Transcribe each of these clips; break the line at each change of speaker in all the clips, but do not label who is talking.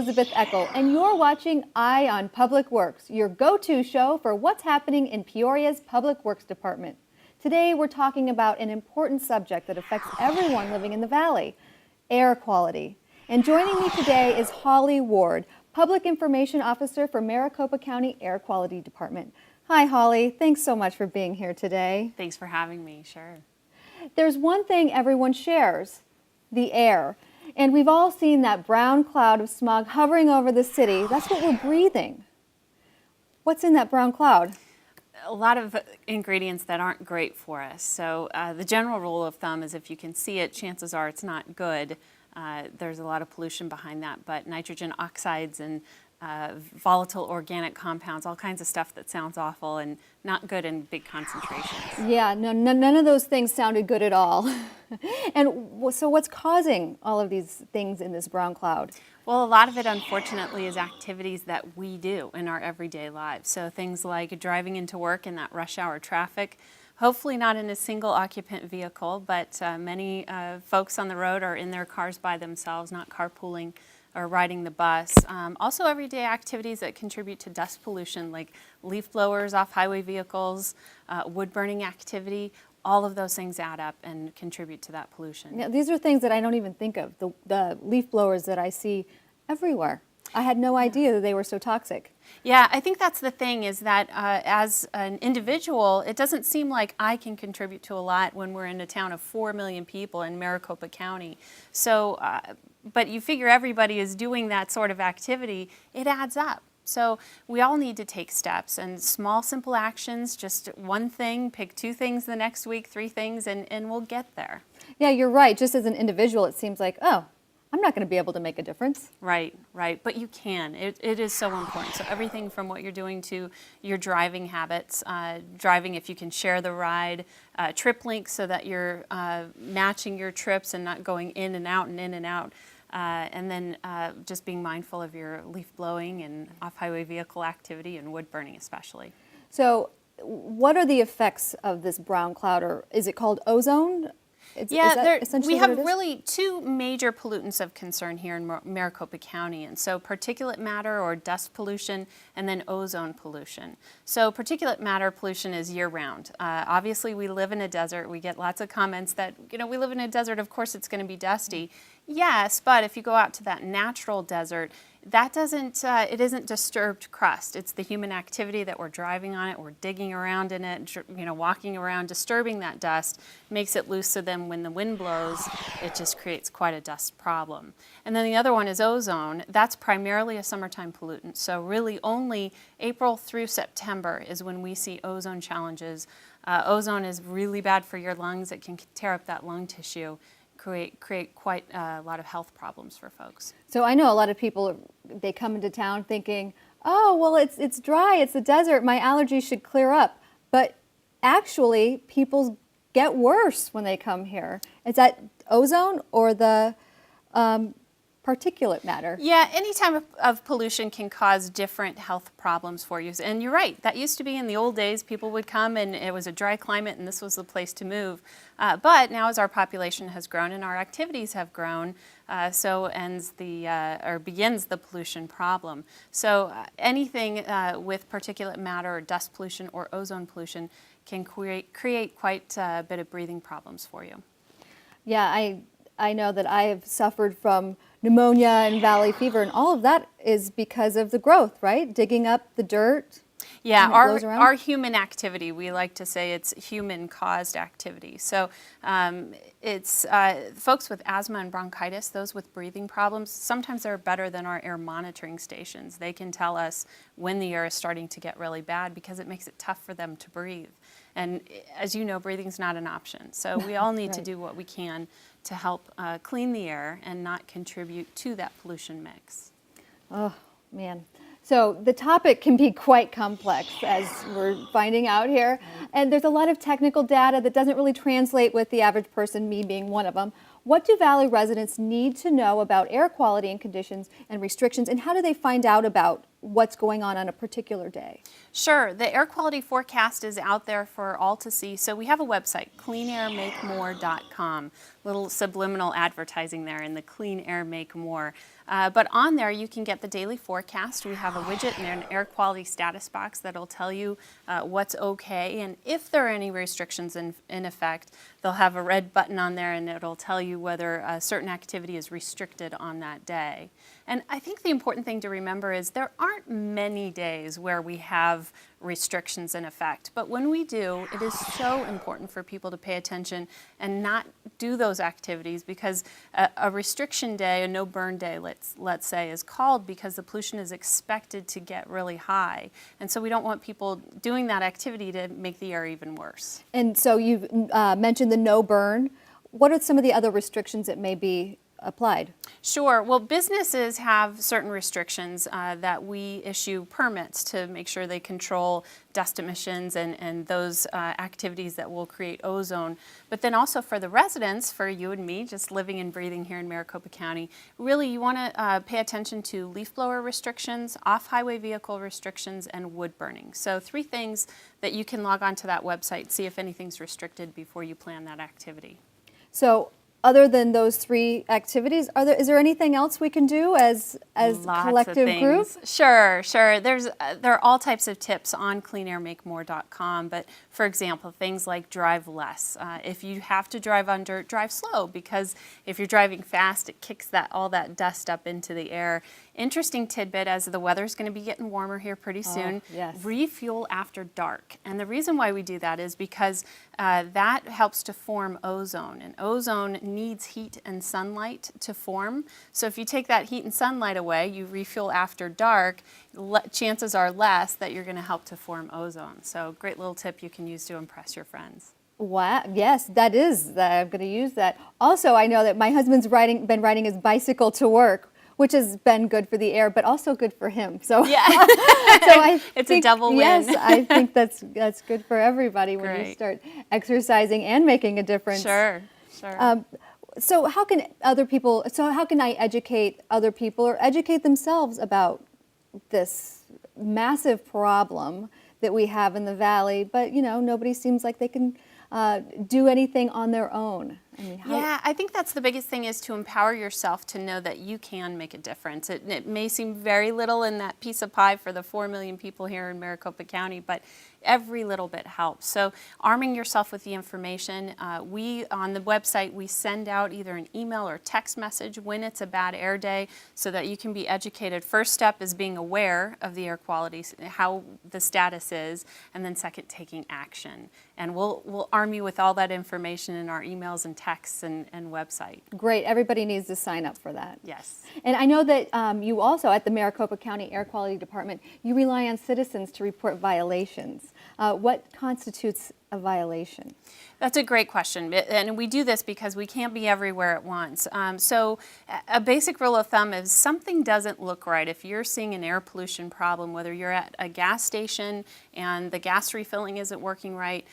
Elizabeth Eckel, and you're watching Eye on Public Works, your go-to show for what's happening in Peoria's Public Works Department. Today, we're talking about an important subject that affects everyone living in the Valley, air quality. And joining me today is Holly Ward, Public Information Officer for Maricopa County Air Quality Department. Hi, Holly. Thanks so much for being here today.
Thanks for having me, sure.
There's one thing everyone shares, the air. And we've all seen that brown cloud of smog hovering over the city. That's what we're breathing. What's in that brown cloud?
A lot of ingredients that aren't great for us. So the general rule of thumb is if you can see it, chances are it's not good. There's a lot of pollution behind that, but nitrogen oxides and volatile organic compounds, all kinds of stuff that sounds awful and not good in big concentrations.
Yeah, none of those things sounded good at all. And so what's causing all of these things in this brown cloud?
Well, a lot of it, unfortunately, is activities that we do in our everyday lives. So things like driving into work in that rush hour traffic, hopefully not in a single occupant vehicle, but many folks on the road are in their cars by themselves, not carpooling or riding the bus. Also everyday activities that contribute to dust pollution, like leaf blowers off highway vehicles, wood burning activity. All of those things add up and contribute to that pollution.
Yeah, these are things that I don't even think of, the leaf blowers that I see everywhere. I had no idea that they were so toxic.
Yeah, I think that's the thing is that as an individual, it doesn't seem like I can contribute to a lot when we're in a town of 4 million people in Maricopa County. So, but you figure everybody is doing that sort of activity, it adds up. So we all need to take steps and small, simple actions, just one thing, pick 2 things the next week, 3 things, and we'll get there.
Yeah, you're right. Just as an individual, it seems like, oh, I'm not going to be able to make a difference.
Right, right. But you can. It is so important. So everything from what you're doing to your driving habits, driving if you can share the ride, trip links so that you're matching your trips and not going in and out and in and out. And then just being mindful of your leaf blowing and off-highway vehicle activity and wood burning especially.
So what are the effects of this brown cloud, or is it called ozone?
We have really 2 major pollutants of concern here in Maricopa County, and so particulate matter or dust pollution and then ozone pollution. So particulate matter pollution is year-round. Obviously we live in a desert. We get lots of comments that, you know, we live in a desert, of course it's going to be dusty. Yes, but if you go out to that natural desert, that doesn't, it isn't disturbed crust. It's the human activity that we're driving on it, we're digging around in it, you know, walking around, disturbing that dust, makes it loose, so then when the wind blows, it just creates quite a dust problem. And then the other one is ozone. That's primarily a summertime pollutant. So really only April through September is when we see ozone challenges. Ozone is really bad for your lungs. It can tear up that lung tissue. Create quite a lot of health problems for folks.
So I know a lot of people, they come into town thinking, oh, well, it's dry, it's the desert, my allergies should clear up. But actually, people get worse when they come here. Is that ozone or the particulate matter?
Yeah, any type of pollution can cause different health problems for you. And you're right, that used to be in the old days. People would come and it was a dry climate and this was the place to move. But now as our population has grown and our activities have grown, so begins the pollution problem. So anything with particulate matter or dust pollution or ozone pollution can create quite a bit of breathing problems for you.
Yeah, I know that I have suffered from pneumonia and valley fever, and all of that is because of the growth, right? Digging up the dirt.
Yeah, our human activity, we like to say it's human-caused activity. So it's folks with asthma and bronchitis, those with breathing problems, sometimes they're better than our air monitoring stations. They can tell us when the air is starting to get really bad because it makes it tough for them to breathe. And as you know, breathing's not an option. So we all need to do what we can to help clean the air and not contribute to that pollution mix.
Oh, man. So the topic can be quite complex, as we're finding out here. And there's a lot of technical data that doesn't really translate with the average person, me being one of them. What do Valley residents need to know about air quality and conditions and restrictions, and how do they find out about what's going on a particular day?
Sure. The air quality forecast is out there for all to see. So we have a website, cleanairmakemore.com. Little subliminal advertising there in the Clean Air Make More. But on there you can get the daily forecast. We have a widget and an air quality status box that'll tell you what's okay, and if there are any restrictions in effect, they'll have a red button on there and it'll tell you whether a certain activity is restricted on that day. And I think the important thing to remember is there aren't many days where we have restrictions in effect, but when we do, it is so important for people to pay attention and not do those activities, because a restriction day, a no burn day, let's say, is called because the pollution is expected to get really high, and so we don't want people doing that activity to make the air even worse.
And so you've mentioned the no burn. What are some of the other restrictions that may be applied?
Sure. Well, businesses have certain restrictions that we issue permits to make sure they control dust emissions and those activities that will create ozone. But then also for the residents, for you and me, just living and breathing here in Maricopa County, really you want to pay attention to leaf blower restrictions, off-highway vehicle restrictions, and wood burning. So 3 things that you can log on to that website, see if anything's restricted before you plan that activity.
So other than those 3 activities, is there anything else we can do as collective group?
Sure. There are all types of tips on cleanairmakemore.com, but for example, things like drive less. If you have to drive under, drive slow, because if you're driving fast, it kicks all that dust up into the air. Interesting tidbit, as the weather's going to be getting warmer here pretty soon,
yes.
Refuel after dark. And the reason why we do that is because that helps to form ozone, and ozone needs heat and sunlight to form. So if you take that heat and sunlight away, you refuel after dark, chances are less that you're going to help to form ozone. So great little tip you can use to impress your friends.
Wow, yes, I'm going to use that. Also, I know that my husband's been riding his bicycle to work, which has been good for the air, but also good for him. So
yeah, it's a double win.
Yes, I think that's good for everybody when
Great.
you start exercising and making a difference.
Sure.
So how can I educate other people or educate themselves about this massive problem that we have in the valley, but nobody seems like they can do anything on their own? I mean,
I think that's the biggest thing, is to empower yourself to know that you can make a difference. It may seem very little in that piece of pie for the 4 million people here in Maricopa County, but every little bit helps. So arming yourself with the information, on the website, we send out either an email or text message when it's a bad air day so that you can be educated. First step is being aware of the air quality, how the status is, and then second, taking action. And we'll arm you with all that information in our emails and texts and website.
Great. Everybody needs to sign up for that.
Yes.
And I know that you also, at the Maricopa County Air Quality Department, you rely on citizens to report violations. What constitutes a violation?
That's a great question, and we do this because we can't be everywhere at once. So a basic rule of thumb is something doesn't look right. If you're seeing an air pollution problem, whether you're at a gas station and the gas refilling isn't working right,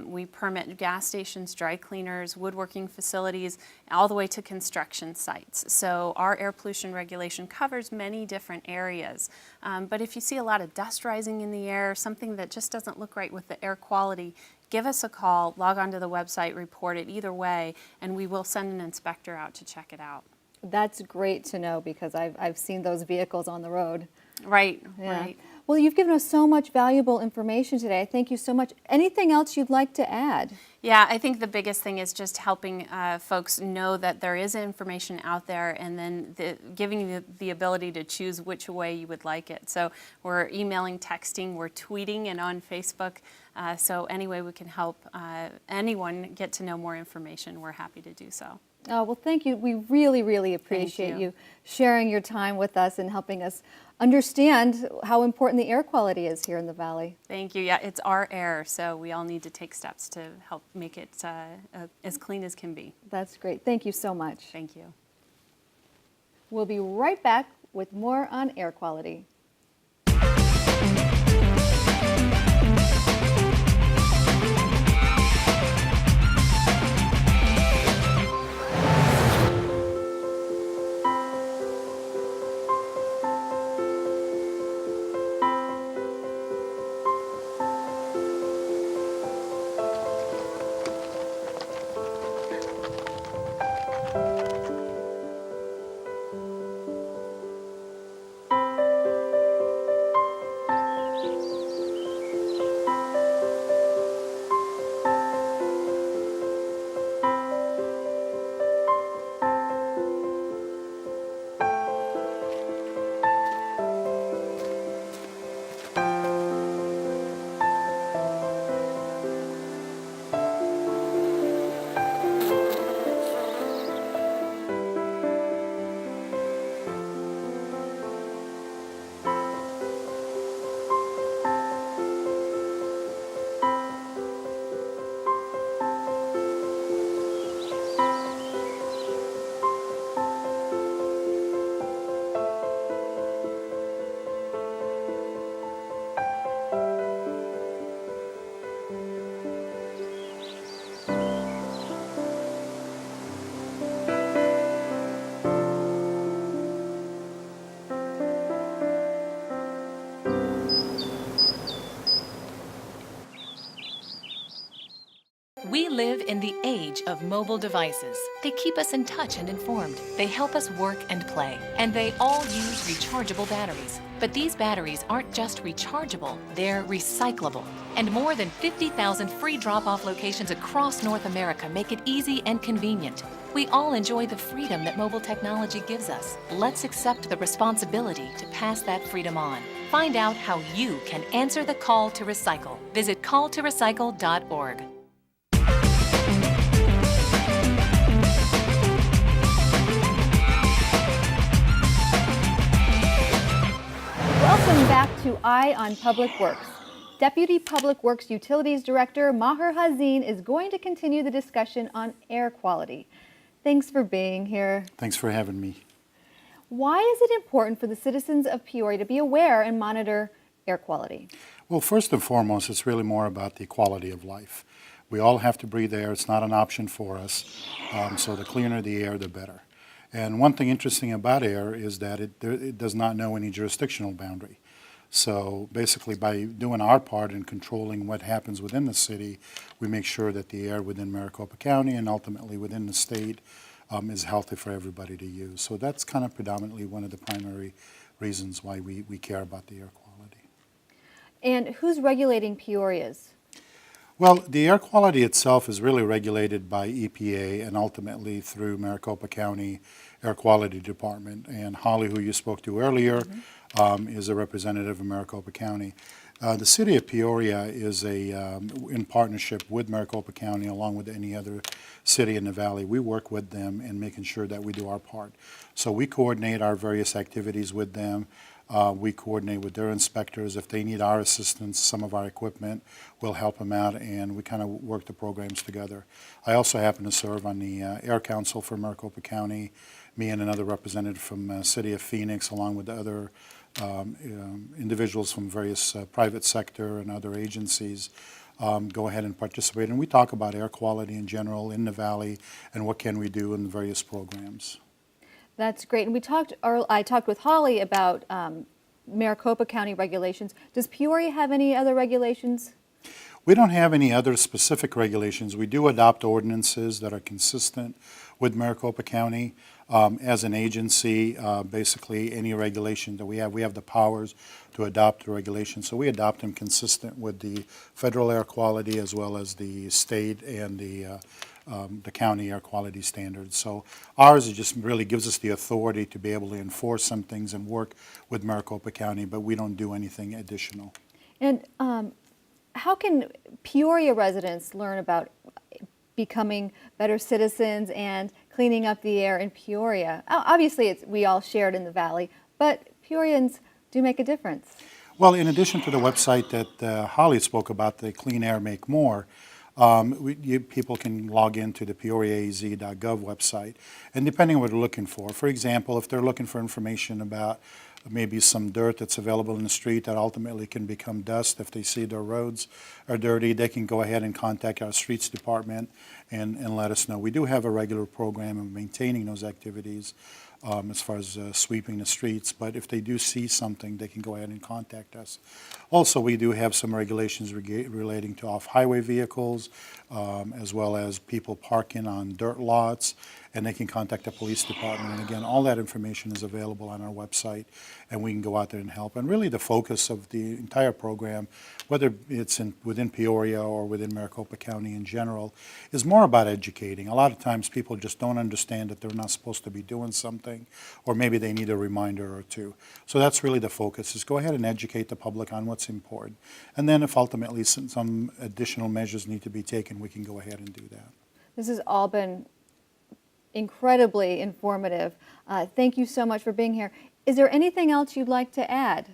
we permit gas stations, dry cleaners, woodworking facilities, all the way to construction sites. So our air pollution regulation covers many different areas. But if you see a lot of dust rising in the air, something that just doesn't look right with the air quality, give us a call, log onto the website, report it either way, and we will send an inspector out to check it out.
That's great to know, because I've seen those vehicles on the road.
Right,
yeah.
right.
Well, you've given us so much valuable information today. Thank you so much. Anything else you'd like to add?
Yeah, I think the biggest thing is just helping folks know that there is information out there, and then giving you the ability to choose which way you would like it. So we're emailing, texting, we're tweeting, and on Facebook. So any way we can help anyone get to know more information, we're happy to do so.
Oh, well, thank you. We really, really appreciate you sharing your time with us and helping us understand how important the air quality is here in the valley.
Thank you. Yeah, it's our air, so we all need to take steps to help make it as clean as can be.
That's great. Thank you so much.
Thank you.
We'll be right back with more on air quality.
We live in the age of mobile devices. They keep us in touch and informed. They help us work and play. And they all use rechargeable batteries. But these batteries aren't just rechargeable, they're recyclable. And more than 50,000 free drop-off locations across North America make it easy and convenient. We all enjoy the freedom that mobile technology gives us. Let's accept the responsibility to pass that freedom on. Find out how you can answer the call to recycle. Visit calltorecycle.org.
Welcome back to Eye on Public Works. Deputy Public Works Utilities Director Maher Hazin is going to continue the discussion on air quality. Thanks for being here.
Thanks for having me.
Why is it important for the citizens of Peoria to be aware and monitor air quality?
Well, first and foremost, it's really more about the quality of life. We all have to breathe air. It's not an option for us. So the cleaner the air, the better. And one thing interesting about air is that it does not know any jurisdictional boundary. So basically, by doing our part in controlling what happens within the city, we make sure that the air within Maricopa County and ultimately within the state is healthy for everybody to use. So that's kind of predominantly one of the primary reasons why we care about the air quality.
And who's regulating Peoria's?
Well, the air quality itself is really regulated by EPA and ultimately through Maricopa County Air Quality Department. And Holly, who you spoke to earlier, is a representative of Maricopa County. The city of Peoria is in partnership with Maricopa County, along with any other city in the valley. We work with them in making sure that we do our part. So we coordinate our various activities with them. We coordinate with their inspectors. If they need our assistance, some of our equipment, we'll help them out, and we kind of work the programs together. I also happen to serve on the Air Council for Maricopa County. Me and another representative from City of Phoenix, along with the other individuals from various private sector and other agencies, go ahead and participate. And we talk about air quality in general in the valley and what can we do in the various programs.
That's great. And I talked with Holly about Maricopa County regulations. Does Peoria have any other regulations?
We don't have any other specific regulations. We do adopt ordinances that are consistent with Maricopa County. As an agency, basically any regulation that we have the powers to adopt the regulations. So we adopt them consistent with the federal air quality as well as the state and the county air quality standards. So ours just really gives us the authority to be able to enforce some things and work with Maricopa County, but we don't do anything additional.
And how can Peoria residents learn about becoming better citizens and cleaning up the air in Peoria? Obviously, we all share it in the valley, but Peorians do make a difference.
Well, in addition to the website that Holly spoke about, the Clean Air Make More, people can log into the peoriaaz.gov website, and depending on what they're looking for example, if they're looking for information about maybe some dirt that's available in the street that ultimately can become dust, if they see their roads are dirty, they can go ahead and contact our streets department and let us know. We do have a regular program of maintaining those activities as far as sweeping the streets, but if they do see something, they can go ahead and contact us. Also, we do have some regulations relating to off-highway vehicles, as well as people parking on dirt lots, and they can contact the police department. And again, all that information is available on our website, and we can go out there and help. And really the focus of the entire program, whether it's within Peoria or within Maricopa County in general, is more about educating. A lot of times people just don't understand that they're not supposed to be doing something, or maybe they need a reminder or two. So that's really the focus, is go ahead and educate the public on what's important. And then if ultimately some additional measures need to be taken, we can go ahead and do that.
This has all been incredibly informative. Thank you so much for being here. Is there anything else you'd like to add?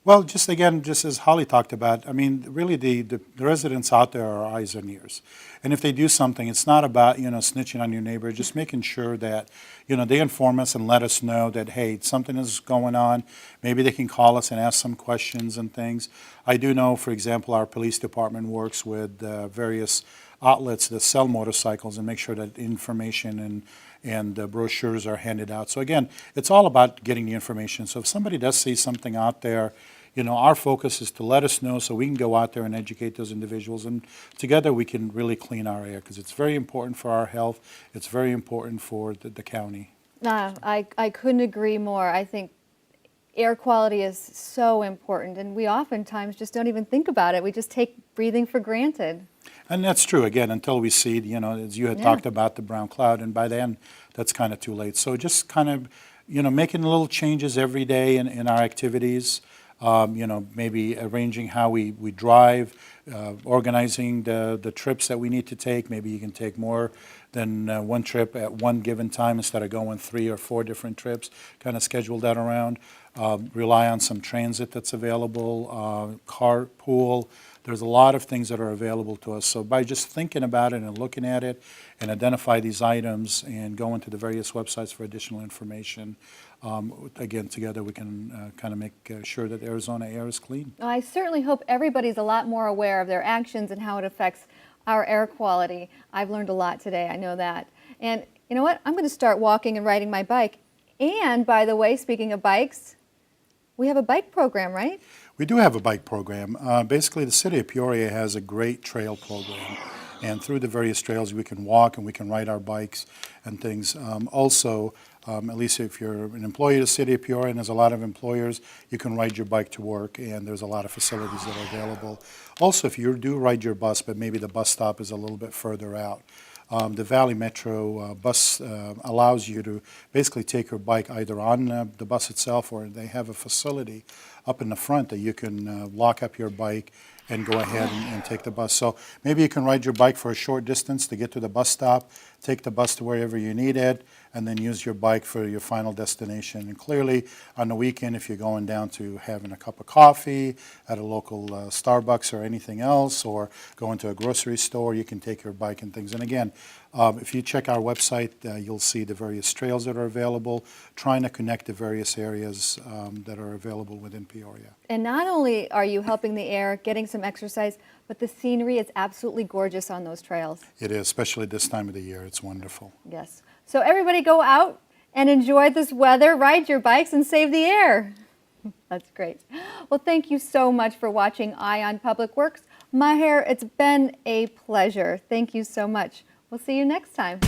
Well, just again, just as Holly talked about, I mean, really the residents out there are eyes and ears. And if they do something, it's not about, snitching on your neighbor, just making sure that, they inform us and let us know that, hey, something is going on. Maybe they can call us and ask some questions and things. I do know, for example, our police department works with various outlets that sell motorcycles and make sure that information and brochures are handed out. So again, it's all about getting the information. So if somebody does see something out there, our focus is to let us know so we can go out there and educate those individuals, and together we can really clean our air, because it's very important for our health. It's very important for the county.
I couldn't agree more. I think air quality is so important, and we oftentimes just don't even think about it. We just take breathing for granted.
And that's true, again, until we see, as you had talked about, the brown cloud, and by then that's kind of too late. So just kind of, making little changes every day in our activities. Maybe arranging how we drive, organizing the trips that we need to take. Maybe you can take more than one trip at one given time instead of going 3 or 4 different trips. Kind of schedule that around. Rely on some transit that's available, carpool. There's a lot of things that are available to us. So by just thinking about it and looking at it and identify these items and going to the various websites for additional information, again, together we can kind of make sure that Arizona air is clean.
I certainly hope everybody's a lot more aware of their actions and how it affects our air quality. I've learned a lot today, I know that. And you know what? I'm going to start walking and riding my bike. And by the way, speaking of bikes, we have a bike program, right?
We do have a bike program. Basically, the city of Peoria has a great trail program. And through the various trails, we can walk and we can ride our bikes and things. Also, at least if you're an employee of the city of Peoria, and there's a lot of employers, you can ride your bike to work, and there's a lot of facilities that are available. Also, if you do ride your bus, but maybe the bus stop is a little bit further out, the Valley Metro bus allows you to basically take your bike either on the bus itself, or they have a facility up in the front that you can lock up your bike and go ahead and take the bus. So maybe you can ride your bike for a short distance to get to the bus stop, take the bus to wherever you need it, and then use your bike for your final destination. And clearly, on the weekend, if you're going down to having a cup of coffee at a local Starbucks or anything else, or going to a grocery store, you can take your bike and things. And again, if you check our website, you'll see the various trails that are available, trying to connect the various areas that are available within Peoria.
And not only are you helping the air, getting some exercise, but the scenery is absolutely gorgeous on those trails.
It is, especially this time of the year. It's wonderful.
Yes. So everybody go out and enjoy this weather, ride your bikes, and save the air. That's great. Well, thank you so much for watching Eye on Public Works. Maher, it's been a pleasure. Thank you so much. We'll see you next time.